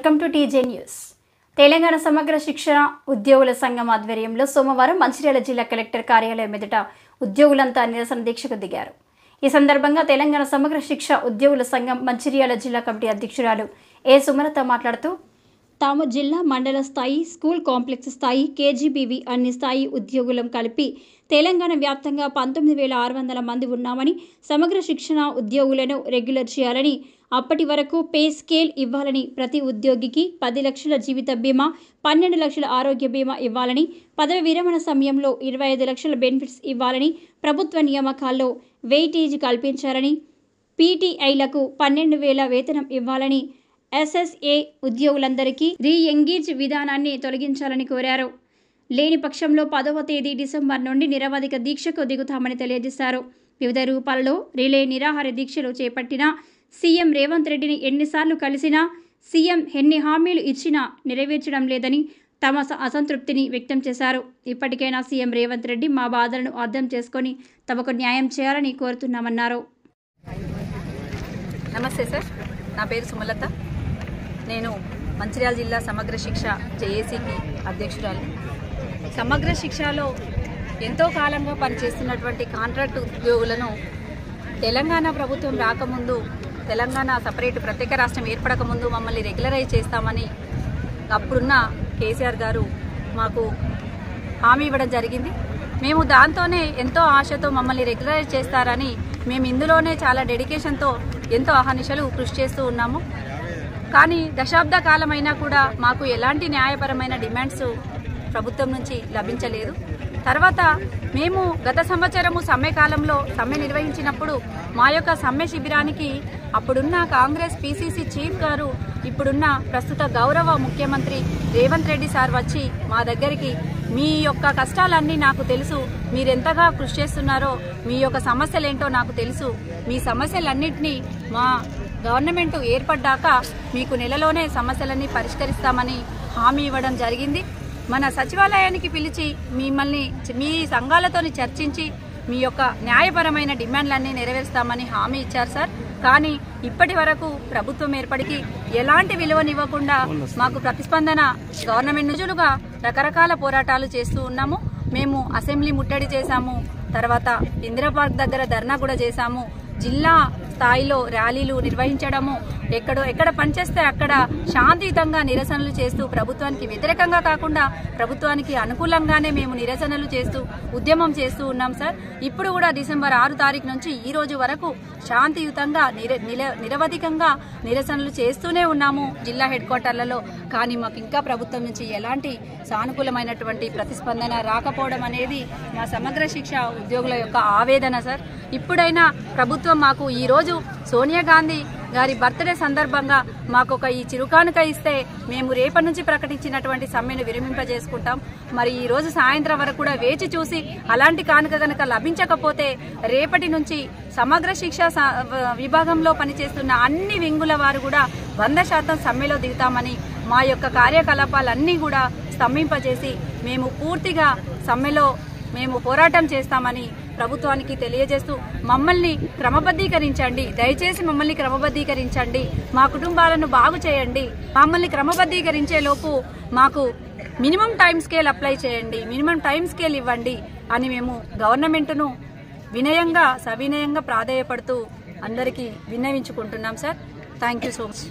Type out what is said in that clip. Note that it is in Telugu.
Welcome to TJ news. Telangana సమగ్ర శిక్షణ ఉద్యోగుల సంఘం ఆధ్వర్యంలో సోమవారం మంచిర్యాల జిల్లా కలెక్టర్ కార్యాలయం ఎదుట ఉద్యోగులంతా నిరసన దీక్షకు దిగారు. ఈ సందర్భంగా తెలంగాణ సమగ్ర శిక్ష ఉద్యోగుల సంఘం మంచిర్యాల జిల్లా కమిటీ అధ్యక్షురాలు ఏ సుమలత మాట్లాడుతూ తాము జిల్లా మండల స్థాయి, స్కూల్ కాంప్లెక్స్ స్థాయి, కేజీబీవీ అన్ని స్థాయి ఉద్యోగులం కలిపి తెలంగాణ వ్యాప్తంగా 19,600 మంది ఉన్నామని, సమగ్ర శిక్షణ ఉద్యోగులను రెగ్యులర్ చేయాలని, అప్పటి వరకు పే స్కేల్ ఇవ్వాలని, ప్రతి ఉద్యోగికి 10 లక్షల జీవిత బీమా, 12 లక్షల ఆరోగ్య బీమా ఇవ్వాలని, పదవి విరమణ సమయంలో 25 లక్షల బెనిఫిట్స్ ఇవ్వాలని, ప్రభుత్వ నియామకాల్లో వెయిటేజ్ కల్పించాలని, పీటీఐలకు 12,000 వేతనం ఇవ్వాలని, ఎస్ఎస్ఏ ఉద్యోగులందరికీ రీఎంగేజ్ విధానాన్ని తొలగించాలని కోరారు. లేని పక్షంలో 10వ తేదీ డిసెంబర్ నుండి నిరవధిక దీక్షకు దిగుతామని తెలియజేశారు. వివిధ రూపాల్లో రిలే నిరాహార దీక్షలు చేపట్టినా, సీఎం రేవంత్ రెడ్డిని ఎన్నిసార్లు కలిసినా, సీఎం ఎన్ని హామీలు ఇచ్చినా నెరవేర్చడం లేదని తమ అసంతృప్తిని వ్యక్తం చేశారు. ఇప్పటికైనా సీఎం రేవంత్ రెడ్డి మా బాధలను అర్థం చేసుకొని తమకు న్యాయం చేయాలని కోరుతున్నామన్నారు. నమస్తే సార్, నా పేరు సుమలత. నేను మంచిర్యాల జిల్లా సమగ్ర శిక్ష జేఏసీకి అధ్యక్షురాలు. సమగ్ర శిక్షలో ఎంతో కాలంగా పనిచేస్తున్నటువంటి కాంట్రాక్ట్ ఉద్యోగులను తెలంగాణ ప్రభుత్వం రాకముందు, తెలంగాణ సపరేట్ ప్రత్యేక రాష్ట్రం ఏర్పడకముందు మమ్మల్ని రెగ్యులరైజ్ చేస్తామని అప్పుడున్న కేసీఆర్ గారు మాకు హామీ ఇవ్వడం జరిగింది. మేము దాంతోనే ఎంతో ఆశతో మమ్మల్ని రెగ్యులరైజ్ చేస్తారని మేము ఇందులోనే చాలా డెడికేషన్తో ఎంతో అహర్నిశలు కృషి చేస్తూ ఉన్నాము. కానీ దశాబ్ద కాలమైనా కూడా మాకు ఎలాంటి న్యాయపరమైన డిమాండ్స్ ప్రభుత్వం నుంచి లభించలేదు. తర్వాత మేము గత సంవత్సరము సమ్మె కాలంలో సమ్మె నిర్వహించినప్పుడు మా యొక్క సమ్మె శిబిరానికి అప్పుడున్న కాంగ్రెస్ పీసీసీ చీఫ్ గారు, ఇప్పుడున్న ప్రస్తుత గౌరవ ముఖ్యమంత్రి రేవంత్ రెడ్డి సార్ వచ్చి మా దగ్గరికి, మీ యొక్క కష్టాలన్నీ నాకు తెలుసు, మీరెంతగా కృషి చేస్తున్నారో, మీ యొక్క సమస్యలేంటో నాకు తెలుసు, మీ సమస్యలన్నింటినీ మా గవర్నమెంట్ ఏర్పడ్డాక మీకు నెలలోనే సమస్యలన్నీ పరిష్కరిస్తామని హామీ ఇవ్వడం జరిగింది. మన సచివాలయానికి పిలిచి మిమ్మల్ని మీ సంఘాలతోని చర్చించి మీ యొక్క న్యాయపరమైన డిమాండ్లన్నీ నెరవేరుస్తామని హామీ ఇచ్చారు సార్. కానీ ఇప్పటి వరకు ప్రభుత్వం ఏర్పడికి ఎలాంటి విలువనివ్వకుండా మాకు ప్రతిస్పందన గవర్నమెంట్ నుంచులుగా రకరకాల పోరాటాలు చేస్తూ ఉన్నాము. మేము అసెంబ్లీ ముట్టడి చేశాము, తర్వాత ఇందిరా పార్క్ దగ్గర ధర్నా కూడా చేశాము, జిల్లా స్థాయిలో ర్యాలీలు నిర్వహించడము, ఎక్కడ పనిచేస్తే అక్కడ శాంతియుతంగా నిరసనలు చేస్తూ ప్రభుత్వానికి వ్యతిరేకంగా కాకుండా ప్రభుత్వానికి అనుకూలంగానే మేము నిరసనలు చేస్తూ ఉద్యమం చేస్తూ ఉన్నాం సార్. ఇప్పుడు కూడా డిసెంబర్ 6 తారీఖు నుంచి ఈ రోజు వరకు శాంతియుతంగా నిరవధికంగా నిరసనలు చేస్తూనే ఉన్నాము జిల్లా హెడ్ క్వార్టర్లలో. కానీ మాకు ఇంకా ప్రభుత్వం నుంచి ఎలాంటి సానుకూలమైనటువంటి ప్రతిస్పందన రాకపోవడం అనేది మా సమగ్ర శిక్ష ఉద్యోగుల యొక్క ఆవేదన సార్. ఇప్పుడైనా ప్రభుత్వం మాకు ఈరోజు సోనియా గాంధీ గారి బర్త్డే సందర్భంగా మాకు ఈ చిరుకానుక ఇస్తే మేము రేపటి నుంచి ప్రకటించినటువంటి సమ్మెను విరమింపజేసుకుంటాం. మరి ఈ రోజు సాయంత్రం వరకు కూడా వేచి చూసి అలాంటి కానుక కనుక లభించకపోతే రేపటి నుంచి సమగ్ర శిక్ష విభాగంలో పనిచేస్తున్న అన్ని వింగుల వారు కూడా 100% సమ్మెలో దిగుతామని, మా యొక్క కార్యకలాపాలన్నీ కూడా స్తంభింపజేసి మేము పూర్తిగా సమ్మెలో మేము పోరాటం చేస్తామని ప్రభుత్వానికి తెలియజేస్తూ మమ్మల్ని క్రమబద్ధీకరించండి, దయచేసి మమ్మల్ని క్రమబద్ధీకరించండి, మా కుటుంబాలను బాగు చేయండి, మమ్మల్ని క్రమబద్ధీకరించే లోపు మాకు మినిమం టైం స్కేల్ అప్లై చేయండి, మినిమం టైం స్కేల్ ఇవ్వండి అని మేము గవర్నమెంట్ను వినయంగా సవినయంగా ప్రాధేయపడుతూ అందరికీ విన్నవించుకుంటున్నాం sir. Thank you so much.